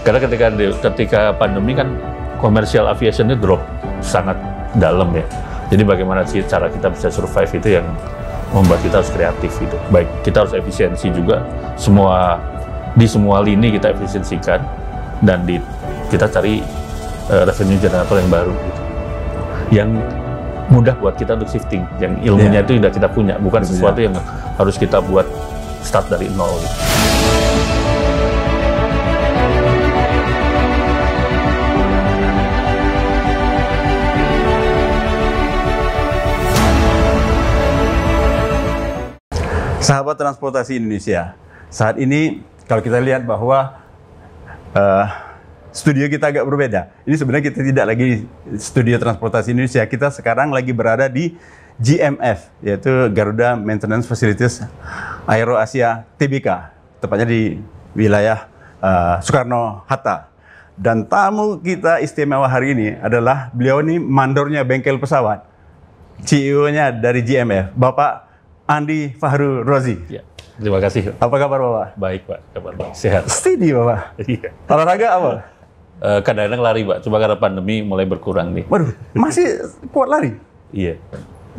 Karena ketika pandemi kan commercial aviation-nya drop sangat dalam ya. Jadi bagaimana sih cara kita bisa survive itu yang membuat kita harus kreatif gitu. Baik, kita harus efisiensi juga, di semua lini kita efisiensikan, dan kita cari revenue generator yang baru gitu. Yang mudah buat kita untuk shifting, yang ilmunya itu sudah kita punya, bukan sesuatu yang harus kita buat start dari nol gitu. Sahabat transportasi Indonesia, saat ini kalau kita lihat bahwa studio kita agak berbeda. Ini sebenarnya kita tidak lagi studio transportasi Indonesia, kita sekarang lagi berada di GMF, yaitu Garuda Maintenance Facilities Aero Asia Tbk, tepatnya di wilayah Soekarno-Hatta. Dan tamu kita istimewa hari ini adalah beliau ini mandornya bengkel pesawat, CEO-nya dari GMF, Bapak Andi Fahru Rozi. Ya, terima kasih. Apa kabar Bapak? Baik Pak, kabar baik. Sehat. Steady Bapak? Iya. Olahraga apa? Kadang-kadang lari Pak, cuma karena pandemi mulai berkurang nih. Waduh, masih kuat lari? Iya.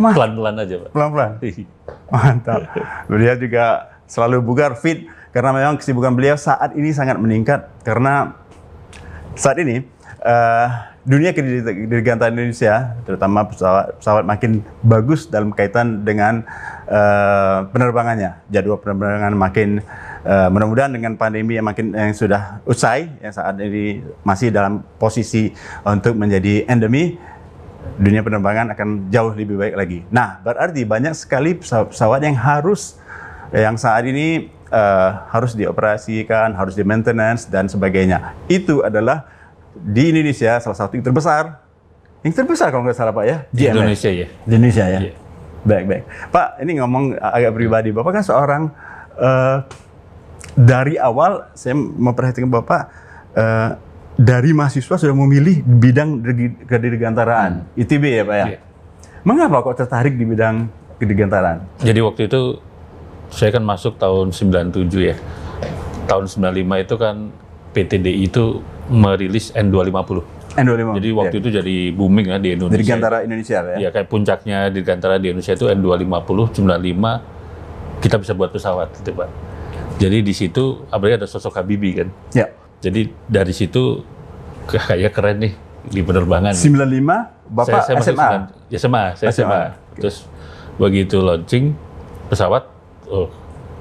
Pelan-pelan aja Pak. Pelan-pelan? Mantap. Beliau juga selalu bugar, fit, karena memang kesibukan beliau saat ini sangat meningkat. Karena saat ini dunia kedirgantara Indonesia, terutama pesawat makin bagus dalam kaitan dengan penerbangannya. Jadwal penerbangan makin mudah-mudahan dengan pandemi yang sudah usai, yang saat ini masih dalam posisi untuk menjadi endemi, dunia penerbangan akan jauh lebih baik lagi. Nah, berarti banyak sekali pesawat yang saat ini harus dioperasikan, harus di maintenance dan sebagainya. Itu adalah di Indonesia salah satu yang terbesar kalau nggak salah Pak ya, di Indonesia ya. Di Indonesia ya. Yeah. Baik. Pak, ini ngomong agak pribadi. Bapak kan seorang dari awal saya memperhatikan Bapak dari mahasiswa sudah memilih bidang kedirgantaraan, ITB ya Pak ya. Yeah. Mengapa kok tertarik di bidang kedirgantaraan? Jadi waktu itu saya kan masuk tahun 97 ya. Tahun 95 itu kan PTDI itu merilis N250. Jadi waktu itu jadi booming ya di Indonesia. Dirgantara Indonesia ya? Ya kayak puncaknya dirgantara di Indonesia itu N250, 95 kita bisa buat pesawat gitu Pak. Jadi di situ apalagi ada sosok Habibie kan. Ya. Jadi dari situ kayak keren nih di penerbangan. 95 Bapak saya SMA? Saya SMA. Terus begitu launching pesawat,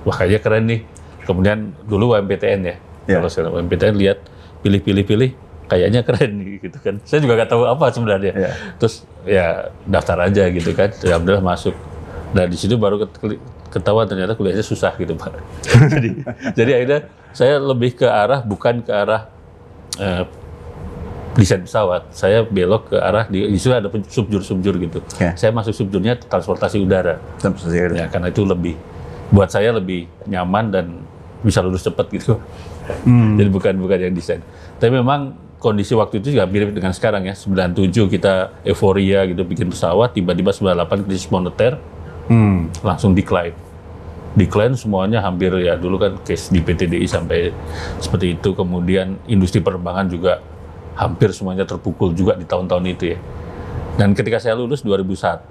wah kayaknya keren nih. Kemudian dulu UMPTN ya. Kalau sekarang UMPTN lihat pilih, kayaknya keren gitu kan. Saya juga nggak tahu apa sebenarnya. Terus ya daftar aja gitu kan. Alhamdulillah masuk. Nah di situ baru ketahuan ternyata kuliahnya susah gitu Pak. jadi akhirnya saya lebih ke arah bukan ke arah desain pesawat. Saya belok ke arah di situ ada subjur gitu. Saya masuk subjurnya transportasi udara. Ya karena itu buat saya lebih nyaman dan bisa lulus cepat gitu. Jadi bukan yang desain. Tapi memang kondisi waktu itu juga mirip dengan sekarang ya. 97 kita euforia gitu bikin pesawat, tiba-tiba 98 krisis moneter, langsung decline semuanya hampir ya, dulu kan case di PTDI sampai seperti itu. Kemudian industri penerbangan juga hampir semuanya terpukul juga di tahun-tahun itu ya. Dan ketika saya lulus 2001,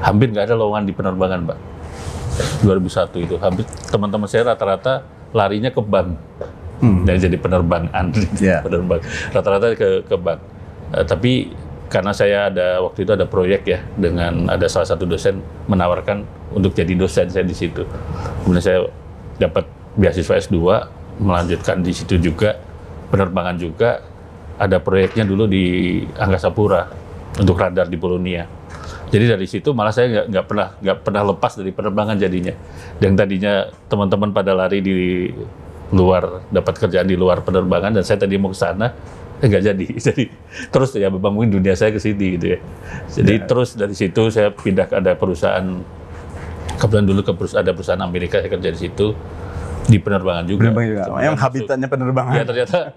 hampir nggak ada lowongan di penerbangan Pak. 2001 itu hampir teman-teman saya rata-rata larinya ke bank dan jadi penerbangan. Penerbang rata-rata ke bank. Tapi karena saya waktu itu ada proyek ya dengan ada salah satu dosen menawarkan untuk jadi dosen saya di situ. Kemudian saya dapat beasiswa S2 melanjutkan di situ juga penerbangan juga. Ada proyeknya dulu di Angkasa Pura untuk radar di Polonia. Jadi dari situ malah saya nggak pernah lepas dari penerbangan jadinya. Yang tadinya teman-teman pada lari di luar, dapat kerjaan di luar penerbangan, dan saya tadi mau ke sana, nggak jadi. Jadi terus ya membangun dunia saya ke sini gitu ya. Jadi terus dari situ saya pindah ke ada perusahaan, kebetulan dulu ada perusahaan Amerika, saya kerja di situ. Di penerbangan juga. Yang habitatnya penerbangan. Ya ternyata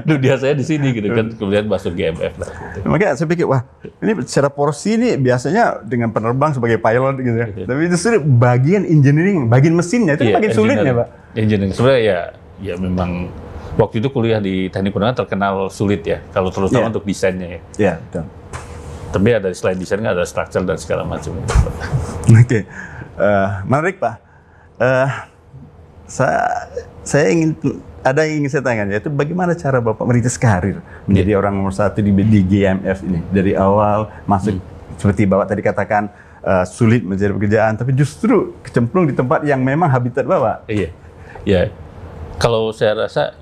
dunia saya di sini gitu kan. Kemudian masuk GMF lah. Gitu. Makanya saya pikir, wah ini secara porsi ini biasanya dengan penerbang sebagai pilot gitu ya. Tapi itu bagian engineering, bagian mesinnya itu bagian sulitnya Pak. Engineering sebenarnya ya memang waktu itu kuliah di teknik undangan terkenal sulit ya, kalau terutama untuk desainnya ya. Iya, betul. Tapi ada selain desain ada structure dan segala macam. Oke, menarik Pak. Saya ingin saya tanyakan, yaitu bagaimana cara Bapak merintis karir menjadi orang nomor 1 di GMF ini dari awal masuk seperti Bapak tadi katakan sulit mencari pekerjaan, tapi justru kecemplung di tempat yang memang habitat Bapak. Iya, ya. Kalau saya rasa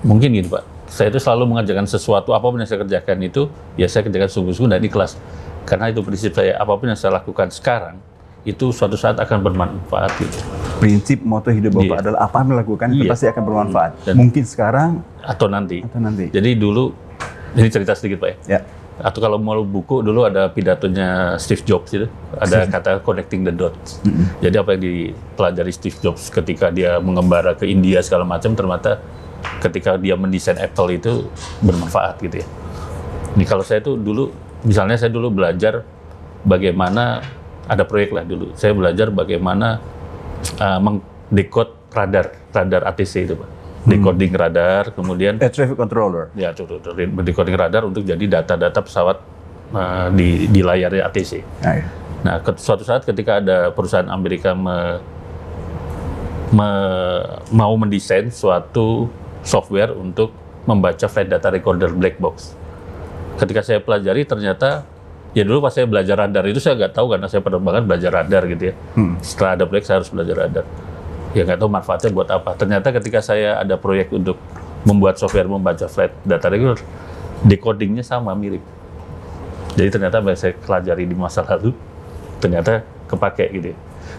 mungkin gini Pak. Saya itu selalu mengerjakan sesuatu, apapun yang saya kerjakan itu, ya saya kerjakan sungguh-sungguh dan ikhlas. Karena itu prinsip saya, apapun yang saya lakukan sekarang, itu suatu saat akan bermanfaat. Gitu. Prinsip moto hidup Bapak adalah apa yang dilakukan itu pasti akan bermanfaat. Dan mungkin sekarang atau nanti. nanti. Jadi dulu, ini cerita sedikit Pak ya. Ya. Atau kalau mau buku, dulu ada pidatonya Steve Jobs itu, ada kata connecting the dots. Jadi apa yang dipelajari Steve Jobs ketika dia mengembara ke India segala macam, ternyata ketika dia mendesain Apple itu bermanfaat gitu ya. Ini kalau saya tuh dulu, misalnya saya dulu belajar bagaimana, ada proyek lah dulu, saya belajar bagaimana mengdekode radar ATC itu Pak. Decoding radar, kemudian traffic controller. Ya, decoding radar untuk jadi data-data pesawat di layarnya ATC. Nah, suatu saat ketika ada perusahaan Amerika mau mendesain suatu software untuk membaca flight data recorder black box. Ketika saya pelajari ternyata, ya dulu pas saya belajar radar itu saya nggak tahu karena saya penerbangan belajar radar gitu ya. Setelah ada proyek saya harus belajar radar. Ya nggak tahu manfaatnya buat apa. Ternyata ketika saya ada proyek untuk membuat software membaca flight data recorder, decodingnya sama, mirip. Jadi ternyata yang saya pelajari di masa lalu, ternyata kepake gitu ya.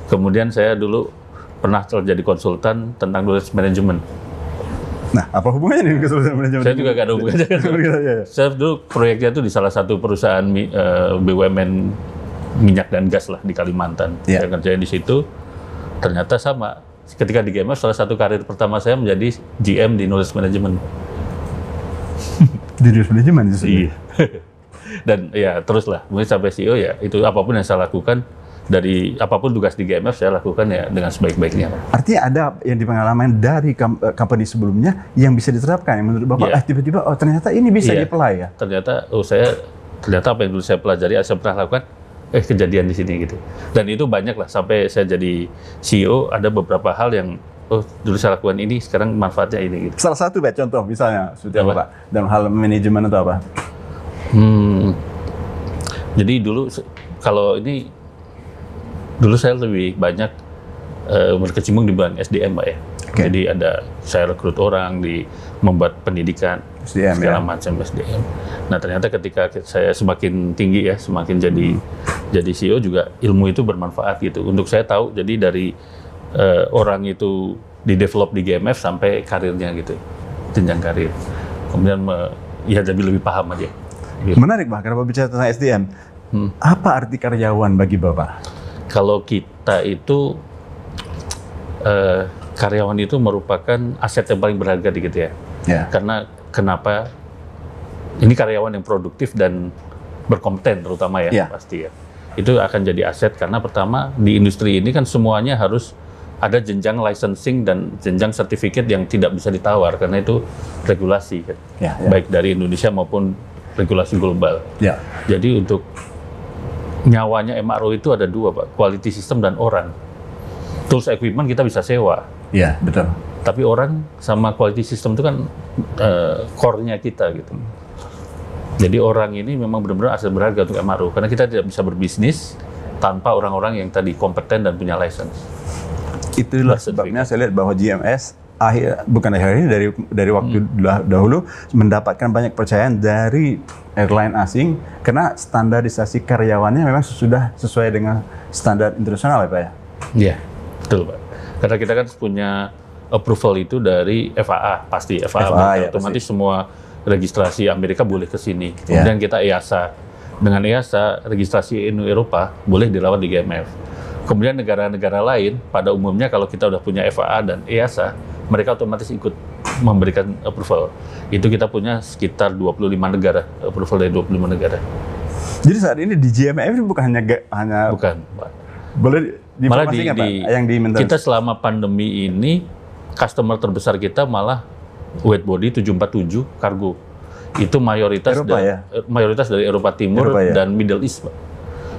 Kemudian saya dulu pernah jadi konsultan tentang knowledge management. Nah, apa hubungannya dengan konsultan manajemen? Saya juga nggak ada hubungannya. Saya dulu proyeknya itu di salah satu perusahaan BUMN minyak dan gas lah di Kalimantan. Saya kerjain di situ. Ternyata sama. Ketika di GMF, salah satu karir pertama saya menjadi GM di knowledge management. Di knowledge management itu? Iya. Dan ya teruslah, mungkin sampai CEO ya, itu apapun yang saya lakukan, dari apapun tugas di GMF saya lakukan ya dengan sebaik-baiknya. Artinya ada yang di pengalaman dari company sebelumnya yang bisa diterapkan, yang menurut Bapak tiba-tiba ternyata ini bisa di-apply ya? Ternyata apa yang dulu saya pelajari, saya pernah lakukan, kejadian di sini gitu. Dan itu banyak lah, sampai saya jadi CEO ada beberapa hal yang dulu saya lakukan ini, sekarang manfaatnya ini gitu. Salah satu contoh misalnya seperti apa Pak? Dalam hal manajemen atau apa? Jadi dulu kalau ini dulu saya lebih banyak berkecimpung di bidang SDM Pak ya. Jadi saya rekrut orang, membuat pendidikan SDM, segala macam SDM. Nah ternyata ketika saya semakin tinggi ya, semakin jadi CEO juga ilmu itu bermanfaat gitu. Untuk saya tahu, jadi dari orang itu di-develop di GMF sampai karirnya gitu, jenjang karir. Kemudian ya jadi lebih paham aja. Menarik Pak, karena Bapak bicara tentang SDM. Apa arti karyawan bagi Bapak? Kalau kita itu karyawan itu merupakan aset yang paling berharga di kita ya. Karena kenapa? Ini karyawan yang produktif dan berkompeten terutama ya, pasti ya. Itu akan jadi aset karena pertama di industri ini kan semuanya harus ada jenjang licensing dan jenjang sertifikat yang tidak bisa ditawar karena itu regulasi kan. Baik dari Indonesia maupun regulasi global. Jadi untuk nyawanya MRO itu ada dua Pak, quality system dan orang. Tools equipment kita bisa sewa. Iya, betul. Tapi orang sama quality system itu kan core-nya kita gitu. Jadi orang ini memang benar-benar aset berharga untuk MRO karena kita tidak bisa berbisnis tanpa orang-orang yang tadi kompeten dan punya license. Itulah sebabnya saya lihat bahwa GMS bukan akhir ini dari waktu dahulu mendapatkan banyak percayaan dari airline asing karena standarisasi karyawannya memang sudah sesuai dengan standar internasional ya Pak ya? Iya, betul Pak. Karena kita kan punya approval itu dari FAA, pasti FAA otomatis semua registrasi Amerika boleh ke sini. Kemudian kita EASA. Dengan EASA, registrasi Eropa boleh dilawan di GMF. Kemudian negara-negara lain, pada umumnya kalau kita udah punya FAA dan EASA, mereka otomatis ikut memberikan approval. Itu kita punya sekitar 25 negara, approval dari 25 negara. Jadi saat ini di GMF ini bukan hanya bukan, Pak. Boleh diinformasikan Pak, yang diminta? Kita selama pandemi ini, customer terbesar kita malah wide body 747 kargo. Itu mayoritas mayoritas dari Eropa Timur dan Middle East, Pak.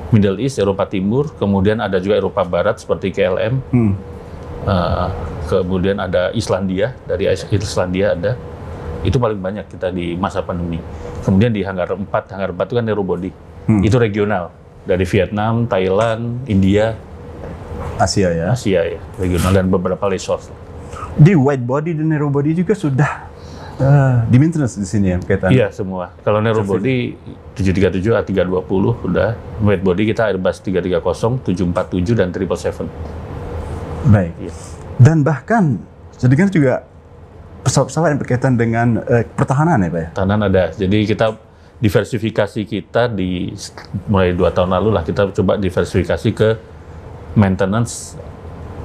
Middle East, Eropa Timur, kemudian ada juga Eropa Barat seperti KLM. Kemudian ada Islandia, dari Islandia ada. Itu paling banyak kita di masa pandemi. Kemudian di Hangar 4 itu kan narrow body. Itu regional. Dari Vietnam, Thailand, India, Asia ya, regional, dan beberapa lessors. Di wide body dan narrow body juga sudah di maintenance di sini ya kaitan? Iya semua. Kalau narrow body 737, A320 udah. Wide body kita Airbus 330, 747 dan 777. Baik. Iya. Dan bahkan jadi kan juga pesawat-pesawat yang berkaitan dengan pertahanan ya Pak ya? Pertahanan ada. Jadi kita diversifikasi kita mulai 2 tahun lalu lah kita coba diversifikasi ke maintenance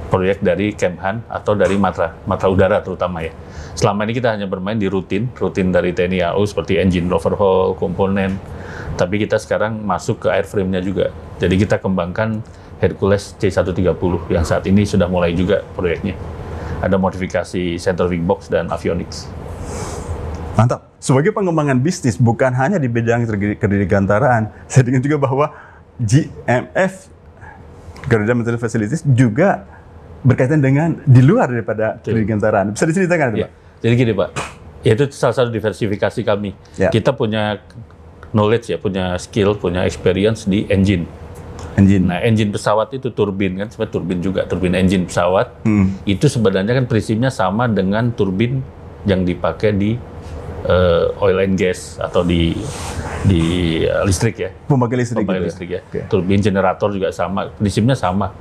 proyek dari Kemhan atau dari Matra Udara terutama ya. Selama ini kita hanya bermain di rutin dari TNI AU seperti engine overhaul, komponen. Tapi kita sekarang masuk ke airframe-nya juga. Jadi kita kembangkan Hercules C130 yang saat ini sudah mulai juga proyeknya. Ada modifikasi center wing box dan avionics. Mantap. Sebagai pengembangan bisnis bukan hanya di bidang kedirgantaraan, saya dengar juga bahwa GMF Garuda Maintenance Facilities juga berkaitan dengan di luar daripada kedirgantaraan. Bisa diceritakan, ya. Pak? Jadi gini, Pak. Itu salah satu diversifikasi kami. Ya. Kita punya knowledge ya, punya skill, punya experience di engine. Nah, engine pesawat itu turbin kan, sebenarnya turbin juga, turbin engine pesawat. Itu sebenarnya kan prinsipnya sama dengan turbin yang dipakai di oil and gas atau di listrik ya. Pembangkit listrik. Ya. Okay. Turbin generator juga sama, prinsipnya sama.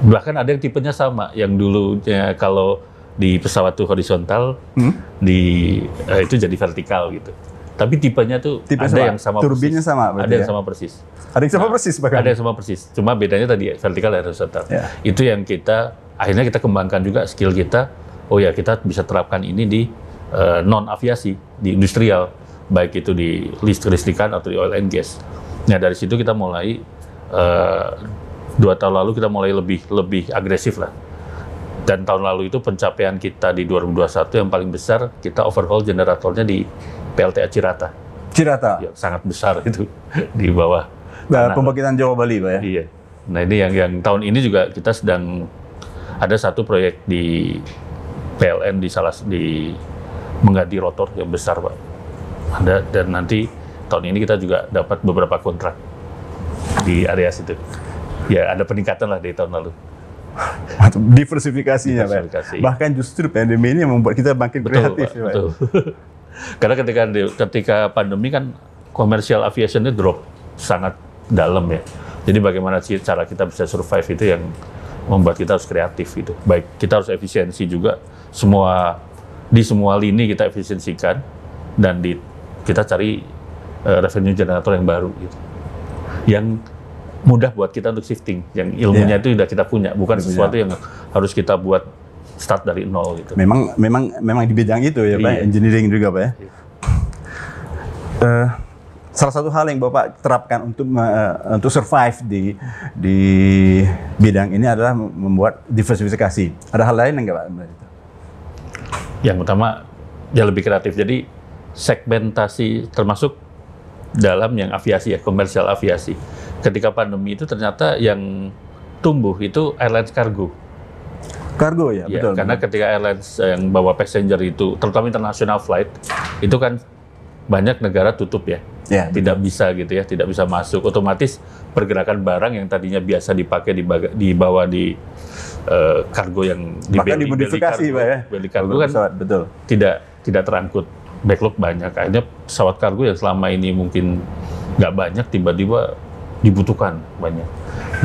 Bahkan ada yang tipenya sama, yang dulunya kalau di pesawat itu horizontal, itu jadi vertikal gitu. Tapi tipenya tuh ada yang sama turbinnya persis. Sama, ada yang sama persis. Ada yang sama persis bahkan. Ada yang sama persis. Cuma bedanya tadi vertikal dan horizontal. Yeah. Itu yang akhirnya kita kembangkan juga skill kita. Oh ya, kita bisa terapkan ini di non aviasi, di industrial, baik itu di listrikan atau di oil and gas. Nah dari situ kita mulai 2 tahun lalu kita mulai lebih agresif lah. Dan tahun lalu itu pencapaian kita di 2021 yang paling besar, kita overhaul generatornya di PLTA Cirata. Ya, sangat besar itu di bawah. Nah, pembangkitan Jawa Bali, Pak ya? Iya. Nah ini yang tahun ini juga kita sedang ada satu proyek di PLN di mengganti rotor yang besar, Pak. Ada, dan nanti tahun ini kita juga dapat beberapa kontrak di area situ. Ya ada peningkatan lah dari tahun lalu. Diversifikasinya, Pak. Bahkan justru pandemi ini yang membuat kita makin kreatif, Pak. Betul. Karena ketika pandemi kan commercial aviation-nya drop sangat dalam ya. Jadi bagaimana sih cara kita bisa survive itu yang membuat kita harus kreatif itu. Baik, kita harus efisiensi juga di semua lini kita efisiensikan dan kita cari revenue generator yang baru gitu. Yang mudah buat kita untuk shifting, yang ilmunya itu sudah kita punya, bukan sesuatu yang harus kita buat start dari nol gitu. Memang di bidang itu ya, Pak, engineering juga, Pak ya. Salah satu hal yang Bapak terapkan untuk survive di bidang ini adalah membuat diversifikasi. Ada hal lain enggak, Pak? Yang utama ya lebih kreatif. Jadi segmentasi termasuk dalam yang aviasi ya, komersial aviasi. Ketika pandemi itu ternyata yang tumbuh itu airlines kargo. Kargo ya, betul. Karena ketika airlines yang bawa passenger itu, terutama international flight, itu kan banyak negara tutup ya. Tidak bisa gitu ya, tidak bisa masuk. Otomatis pergerakan barang yang tadinya biasa dipakai dibawa di kargo yang bahkan dimodifikasi, Pak ya. Beli kargo kan pesawat, betul. Tidak terangkut. Backlog banyak. Akhirnya pesawat kargo yang selama ini mungkin nggak banyak, tiba-tiba dibutuhkan banyak.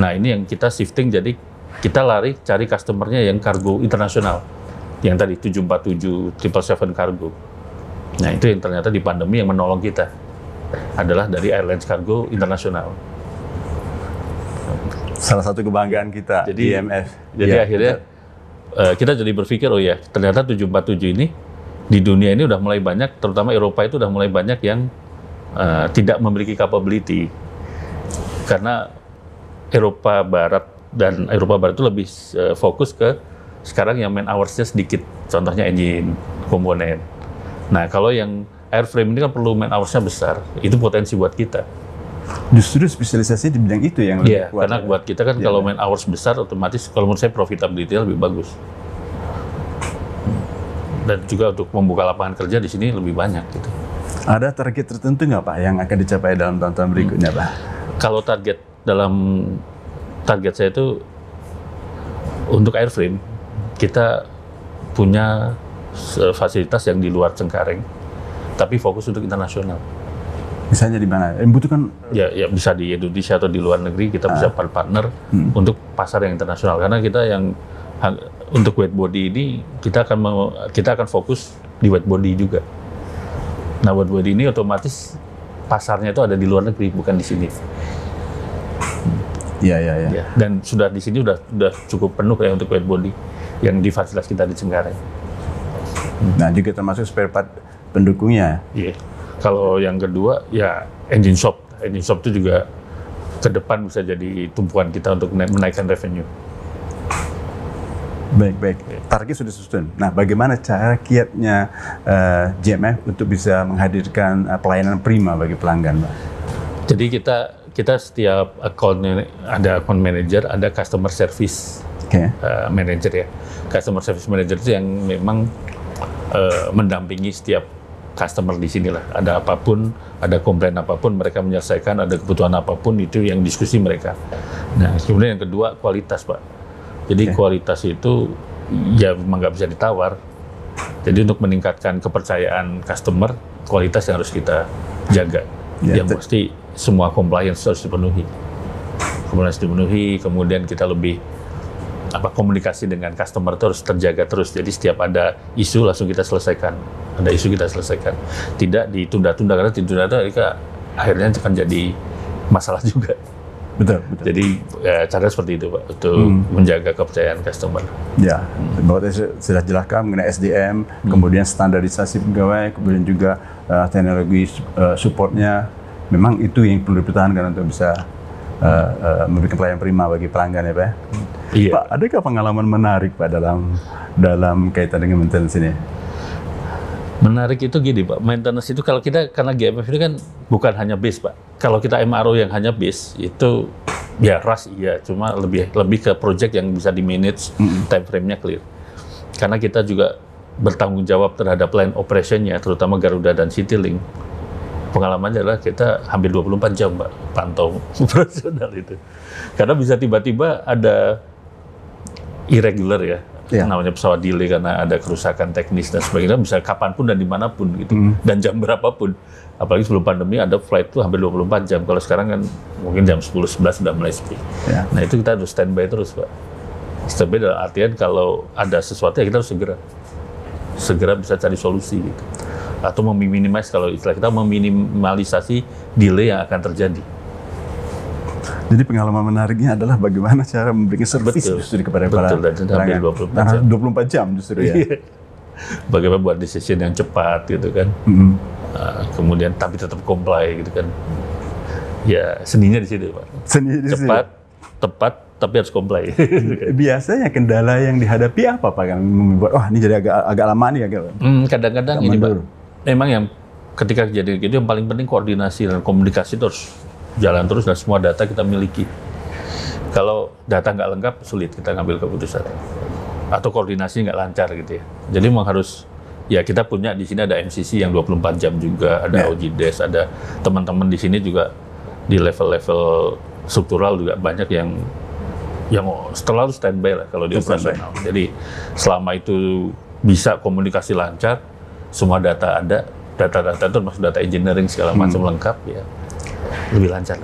Nah ini yang kita shifting, jadi kita lari cari customernya yang kargo internasional. Yang tadi 747, 777 kargo. Nah itu yang ternyata di pandemi yang menolong kita. Adalah dari airlines kargo internasional. Salah satu kebanggaan kita, jadi, GMF. Jadi akhirnya kita jadi berpikir, oh ya ternyata 747 ini di dunia ini udah mulai banyak, terutama Eropa itu udah mulai banyak yang tidak memiliki capability. Karena Eropa Barat itu lebih fokus ke sekarang yang man hours-nya sedikit. Contohnya engine, komponen. Nah, kalau yang airframe ini kan perlu man hours-nya besar, itu potensi buat kita. Justru spesialisasi di bidang itu yang lebih kuat. Karena buat kita kan kalau man hours besar, otomatis kalau menurut saya profitability-nya lebih bagus. Dan juga untuk membuka lapangan kerja di sini lebih banyak gitu. Ada target tertentu nggak Pak yang akan dicapai dalam tahun-tahun berikutnya Pak? Kalau target saya itu untuk airframe, kita punya fasilitas yang di luar Cengkareng, tapi fokus untuk internasional. Misalnya di mana? Membutuhkan? Ya bisa di Indonesia atau di luar negeri kita bisa partner untuk pasar yang internasional. Karena kita yang untuk wet body ini kita akan fokus di wet body juga. Nah, wet body ini otomatis pasarnya itu ada di luar negeri, bukan di sini. Iya. Dan sudah di sini udah cukup penuh ya untuk wet body yang di fasilitas kita di Cengkareng. Nah, juga termasuk spare part pendukungnya. Iya. Kalau yang kedua ya engine shop. Engine shop itu juga ke depan bisa jadi tumpuan kita untuk menaikkan revenue. Baik. Target sudah disusun. Nah, bagaimana cara kiatnya GMF untuk bisa menghadirkan pelayanan prima bagi pelanggan, Pak? Jadi kita setiap ada account manager, ada customer service manager ya. Customer service manager itu yang memang mendampingi setiap customer di sini lah. Ada apapun, ada komplain apapun, mereka menyelesaikan, ada kebutuhan apapun, itu yang diskusi mereka. Nah, kemudian yang kedua, kualitas, Pak. Jadi kualitas itu ya memang nggak bisa ditawar. Jadi untuk meningkatkan kepercayaan customer, kualitas yang harus kita jaga. Yang pasti semua compliance harus dipenuhi. Kemudian kita lebih komunikasi dengan customer itu harus terjaga terus. Jadi setiap ada isu langsung kita selesaikan. Tidak ditunda-tunda, karena ditunda-tunda akhirnya akan jadi masalah juga. Betul. Jadi cara seperti itu, Pak, untuk menjaga kepercayaan customer. Ya, bahwa sudah jelaskan mengenai SDM, kemudian standarisasi pegawai, kemudian juga teknologi supportnya. Memang itu yang perlu dipertahankan untuk bisa memberikan pelayanan prima bagi pelanggan ya, Pak. Iya. Pak, adakah pengalaman menarik Pak dalam kaitan dengan maintenance ini? Menarik itu gini, Pak, maintenance itu kalau kita, karena GMF ini kan bukan hanya base, Pak. Kalau kita MRO yang hanya base, itu ya rush iya, cuma lebih ke project yang bisa di-manage, time frame-nya clear. Karena kita juga bertanggung jawab terhadap line operation-nya, terutama Garuda dan Citylink. Pengalamannya adalah kita hampir 24 jam, Pak, pantau operasional itu. Karena bisa tiba-tiba ada irregular ya. Namanya pesawat delay karena ada kerusakan teknis dan sebagainya, bisa kapanpun dan dimanapun gitu, dan jam berapapun. Apalagi sebelum pandemi ada flight tuh hampir 24 jam. Kalau sekarang kan mungkin jam 10-11 sudah mulai sepi. Nah itu kita harus standby terus, Pak. Standby dalam artian kalau ada sesuatu ya kita harus segera bisa cari solusi gitu. Atau meminimalisasi, kalau istilah kita meminimalisasi delay yang akan terjadi. Jadi pengalaman menariknya adalah bagaimana cara memberikan servis justru kepada para pelanggan. 24 jam justru ya. Bagaimana buat decision yang cepat gitu kan. Kemudian tapi tetap comply gitu kan. Ya seninya di situ, Pak. Cepat, tepat, tapi harus comply. Biasanya kendala yang dihadapi apa, Pak, yang membuat ini jadi agak lama nih kadang-kadang ini, Pak. Memang yang ketika kejadian gitu yang paling penting koordinasi dan komunikasi itu harus jalan terus dan semua data kita miliki. Kalau data nggak lengkap, sulit kita ngambil keputusan. Atau koordinasi nggak lancar gitu ya. Jadi memang harus, ya kita punya di sini ada MCC yang 24 jam juga, ada OJDES, ada teman-teman di sini juga di level-level struktural juga banyak yang terlalu standby lah kalau di operasional. Jadi selama itu bisa komunikasi lancar, semua data ada, data-data itu termasuk data engineering segala macam lengkap ya. Lebih lancar.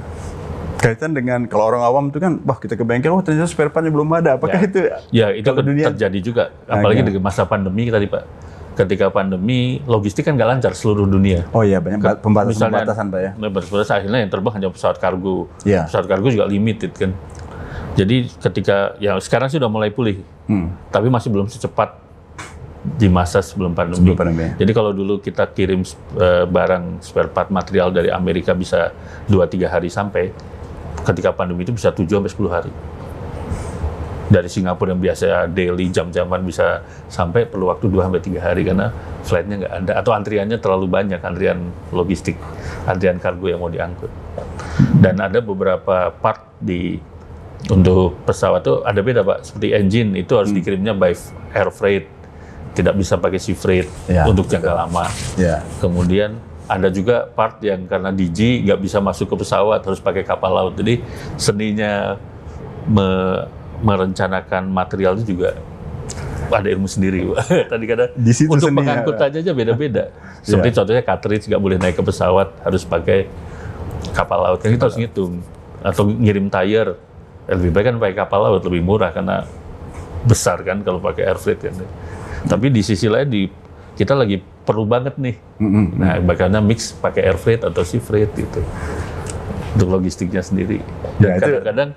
Kaitan dengan kalau orang awam itu kan, kita ke bengkel, ternyata spare part-nya belum ada. Apakah itu? Ya, itu terjadi juga. Apalagi di masa pandemi tadi, Pak. Ketika pandemi, logistik kan nggak lancar seluruh dunia. Oh iya, banyak pembatasan, Pak ya. Pembatasan, akhirnya yang terbang hanya pesawat kargo. Pesawat kargo juga limited kan. Jadi ketika, ya sekarang sudah mulai pulih. Tapi masih belum secepat di masa sebelum pandemi. Jadi kalau dulu kita kirim barang spare part material dari Amerika bisa 2-3 hari sampai, ketika pandemi itu bisa 7-10 hari. Dari Singapura yang biasa daily jam-jaman bisa sampai perlu waktu 2-3 hari karena flightnya nggak ada atau antriannya terlalu banyak, antrian logistik, antrian kargo yang mau diangkut. Dan ada beberapa part untuk pesawat tuh ada beda Pak, seperti engine itu harus dikirimnya by air freight, tidak bisa pakai sea freight untuk jangka lama. Kemudian ada juga part yang karena DG nggak bisa masuk ke pesawat, harus pakai kapal laut. Jadi seninya merencanakan material itu juga ada ilmu sendiri, Pak. Tadi kata untuk pengangkut aja beda-beda. Seperti contohnya cartridge nggak boleh naik ke pesawat, harus pakai kapal laut. Kan kita harus ngitung. Atau ngirim tire, lebih baik kan pakai kapal laut, lebih murah karena besar kan kalau pakai air freight kan. Tapi di sisi lain kita lagi perlu banget nih. Nah, bagaimana mix pakai air freight atau sea freight gitu untuk logistiknya sendiri. Dan kadang-kadang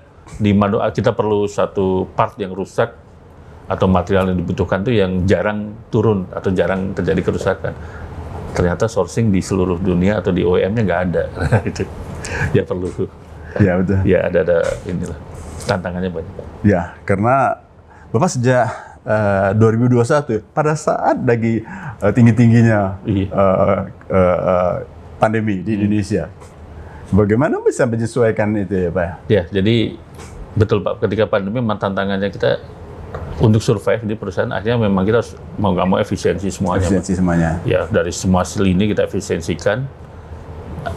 kita perlu satu part yang rusak atau material yang dibutuhkan tuh yang jarang turun atau jarang terjadi kerusakan. Ternyata sourcing di seluruh dunia atau di OEM-nya nggak ada. Itu ya perlu. Ya betul. Ya ada inilah tantangannya banyak. Ya karena Bapak sejak 2021 pada saat lagi tinggi-tingginya pandemi di Indonesia. Bagaimana bisa menyesuaikan itu ya Pak? Ya, jadi betul Pak, ketika pandemi memang tantangannya kita untuk survive di perusahaan akhirnya memang kita harus mau nggak mau efisiensi semuanya. Efisiensi semuanya. Ya, dari semua lini kita efisiensikan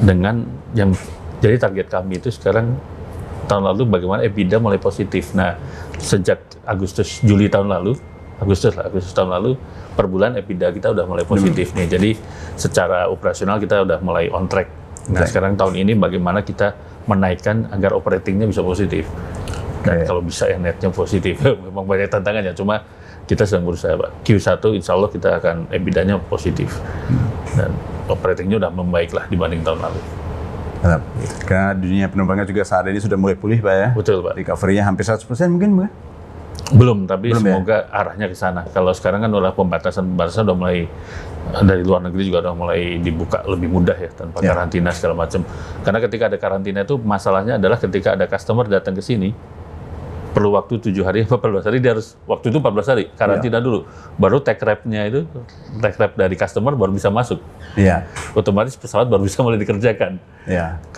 dengan yang jadi target kami itu sekarang tahun lalu bagaimana EBITDA mulai positif. Nah, sejak Juli tahun lalu, Agustus tahun lalu per bulan EBITDA kita udah mulai positif nih. Jadi secara operasional kita udah mulai on track. Nah, sekarang tahun ini bagaimana kita menaikkan agar operatingnya bisa positif. Dan kalau bisa ya netnya positif. Memang banyak tantangannya, cuma kita sedang berusaha Pak. Q1 insya Allah kita akan EBITDA-nya positif. Dan operatingnya udah membaik lah dibanding tahun lalu. Karena dunia penerbangan juga saat ini sudah mulai pulih Pak ya? Betul Pak. Recovery-nya hampir 100% mungkin Pak? Belum, tapi semoga arahnya ke sana. Kalau sekarang kan udah pembatasan udah mulai dari luar negeri juga udah mulai dibuka lebih mudah ya tanpa karantina segala macam. Karena ketika ada karantina itu masalahnya adalah ketika ada customer datang ke sini perlu waktu 7 hari apa 14 hari, dia harus waktu itu 14 hari karantina dulu. Baru tag wrap-nya itu tag wrap dari customer baru bisa masuk. Otomatis pesawat baru bisa mulai dikerjakan.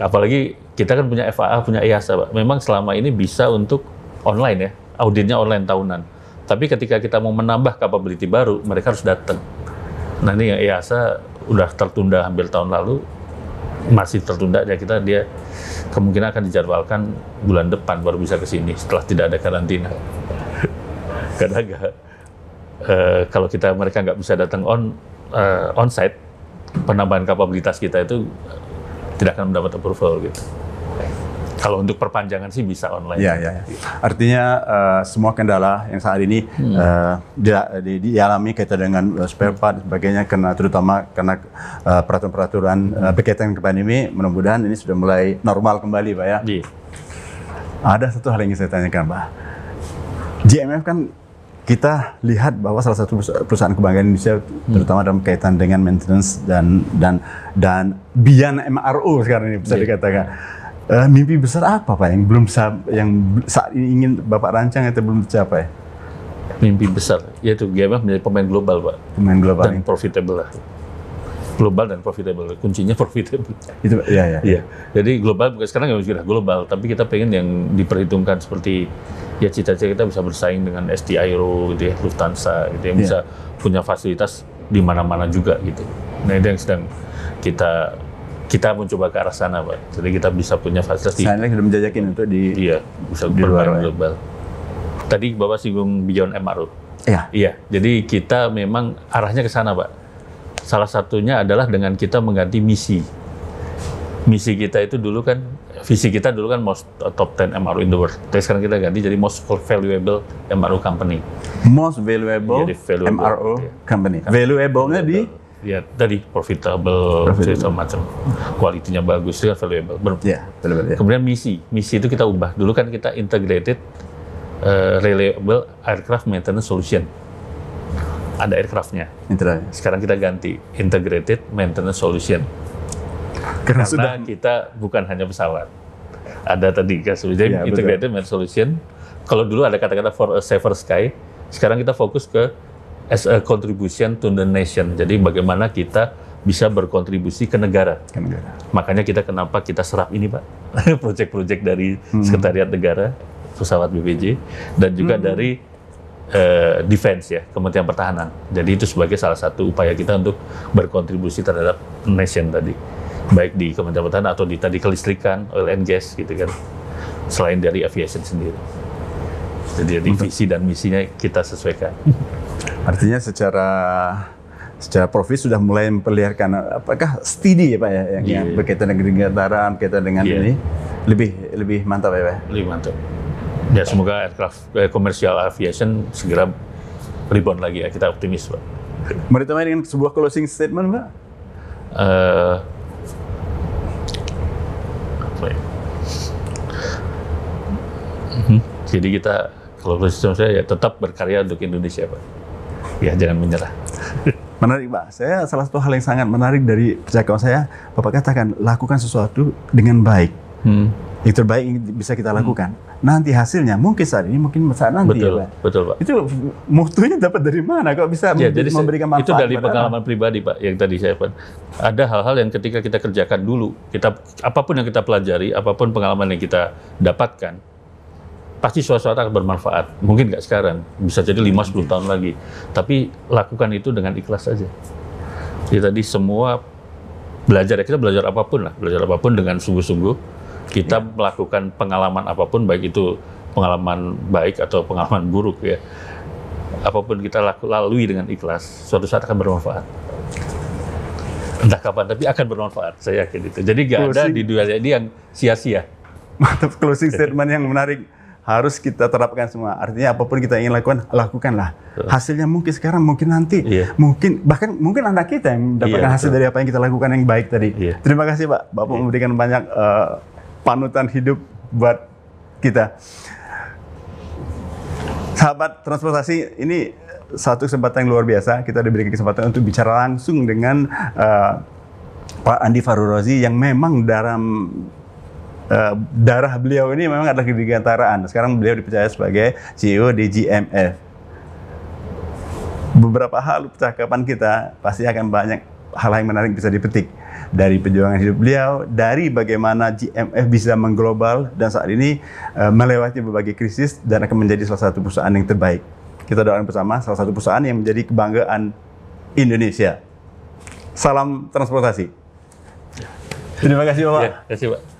Apalagi kita kan punya FAA, punya EASA Pak. Memang selama ini bisa untuk online ya. Auditnya online tahunan. Tapi ketika kita mau menambah capability baru, mereka harus datang. Nah ini yang EASA udah tertunda hampir tahun lalu, masih tertunda ya dia kemungkinan akan dijadwalkan bulan depan baru bisa ke sini setelah tidak ada karantina. Karena kalau mereka nggak bisa datang on-site, penambahan kapabilitas kita itu tidak akan mendapat approval gitu. Kalau untuk perpanjangan sih bisa online. Artinya semua kendala yang saat ini dialami kaitan dengan spare part dan sebagainya, terutama karena peraturan-peraturan berkaitan dengan pandemi, mudah-mudahan ini sudah mulai normal kembali Pak ya. Ada satu hal yang ingin saya tanyakan Pak. GMF kan kita lihat bahwa salah satu perusahaan kebanggaan Indonesia, terutama dalam kaitan dengan maintenance dan beyond MRO sekarang ini bisa dikatakan. Mimpi besar apa Pak yang saat ini ingin Bapak rancang atau belum tercapai? Mimpi besar, yaitu GMF menjadi pemain global Pak. Pemain global dan profitable lah. Global dan profitable, kuncinya profitable. Itu iya. Jadi global sekarang nggak sudah global, tapi kita pengen yang diperhitungkan seperti ya cita-cita kita bisa bersaing dengan ST Aero gitu ya, Lufthansa gitu yang bisa punya fasilitas di mana-mana juga gitu. Nah itu yang sedang kita mencoba ke arah sana Pak. Jadi kita bisa punya fasilitas. Saya sudah menjajakin untuk bisa bermain global. Tadi Bapak singgung beyond MRO. Iya. Jadi kita memang arahnya ke sana Pak. Salah satunya adalah dengan kita mengganti misi. Misi kita itu dulu kan, visi kita dulu kan most top 10 MRO in the world. Tapi sekarang kita ganti jadi most valuable MRO company. Most valuable MRO company. Valuable-nya di? Ya, tadi profitable, segala macam, kualitinya bagus, itu kan valuable. Kemudian misi itu kita ubah. Dulu kan kita integrated reliable aircraft maintenance solution. Ada aircraftnya. Sekarang kita ganti integrated maintenance solution. Karena kita bukan hanya pesawat, ada tadi kan, jadi integrated marine solution. Kalau dulu ada kata-kata for a safer sky, sekarang kita fokus ke as a contribution to the nation. Jadi bagaimana kita bisa berkontribusi ke negara. Makanya kenapa kita serap ini, Pak, proyek-proyek dari Sekretariat Negara, pesawat BPJ, dan juga dari defense ya, Kementerian Pertahanan. Jadi itu sebagai salah satu upaya kita untuk berkontribusi terhadap nation tadi, baik di Kementerian Pertahanan atau di tadi kelistrikan, oil and gas gitu kan. Selain dari aviation sendiri. Jadi visi dan misinya kita sesuaikan. Artinya secara profit sudah mulai memperlihatkan apakah steady ya Pak ya yang berkaitan dengan dirgantara, berkaitan dengan ini lebih mantap ya Pak. Lebih mantap. Ya semoga aircraft commercial aviation segera rebound lagi ya, kita optimis Pak. Mau ditambahin dengan sebuah closing statement Pak? Apa ya? Jadi kita kalau closing saya ya tetap berkarya untuk Indonesia Pak. Ya jangan menyerah. Menarik Pak, saya salah satu hal yang sangat menarik dari percakapan saya, Bapak katakan lakukan sesuatu dengan baik. Yang terbaik yang bisa kita lakukan. Nanti hasilnya mungkin saat ini, mungkin saat nanti betul, ya Pak. Betul Pak. Itu mutunya dapat dari mana? Kok bisa memberikan manfaat? Itu dari pengalaman pribadi Pak, yang tadi saya Pak. Ada hal-hal yang ketika kita kerjakan dulu, apapun yang kita pelajari, apapun pengalaman yang kita dapatkan, pasti suatu saat akan bermanfaat. Mungkin nggak sekarang, bisa jadi 5-10 tahun lagi. Tapi lakukan itu dengan ikhlas saja. Jadi tadi semua belajar, kita belajar apapun lah. Belajar apapun dengan sungguh-sungguh. Kita melakukan pengalaman apapun, baik itu pengalaman baik atau pengalaman buruk ya. Apapun kita lalui dengan ikhlas, suatu saat akan bermanfaat. Entah kapan, tapi akan bermanfaat, saya yakin itu. Jadi nggak ada di dunia ini yang sia-sia. Mantap, closing statement yang menarik. Harus kita terapkan semua. Artinya apapun kita ingin lakukan, lakukanlah. Hasilnya mungkin sekarang, mungkin nanti, mungkin anak kita yang mendapatkan hasil dari apa yang kita lakukan yang baik tadi. Terima kasih Pak, Bapak memberikan banyak panutan hidup buat kita. Sahabat transportasi, ini satu kesempatan yang luar biasa. Kita diberikan kesempatan untuk bicara langsung dengan Pak Andi Fahrul Razi yang memang darah beliau ini memang adalah kedirgantaraan. Sekarang beliau dipercaya sebagai CEO di GMF. Beberapa hal percakapan kita pasti akan banyak hal yang menarik bisa dipetik dari perjuangan hidup beliau, dari bagaimana GMF bisa mengglobal dan saat ini melewati berbagai krisis dan akan menjadi salah satu perusahaan yang terbaik. Kita doakan bersama salah satu perusahaan yang menjadi kebanggaan Indonesia. Salam transportasi. Terima kasih Bapak. Terima kasih Pak.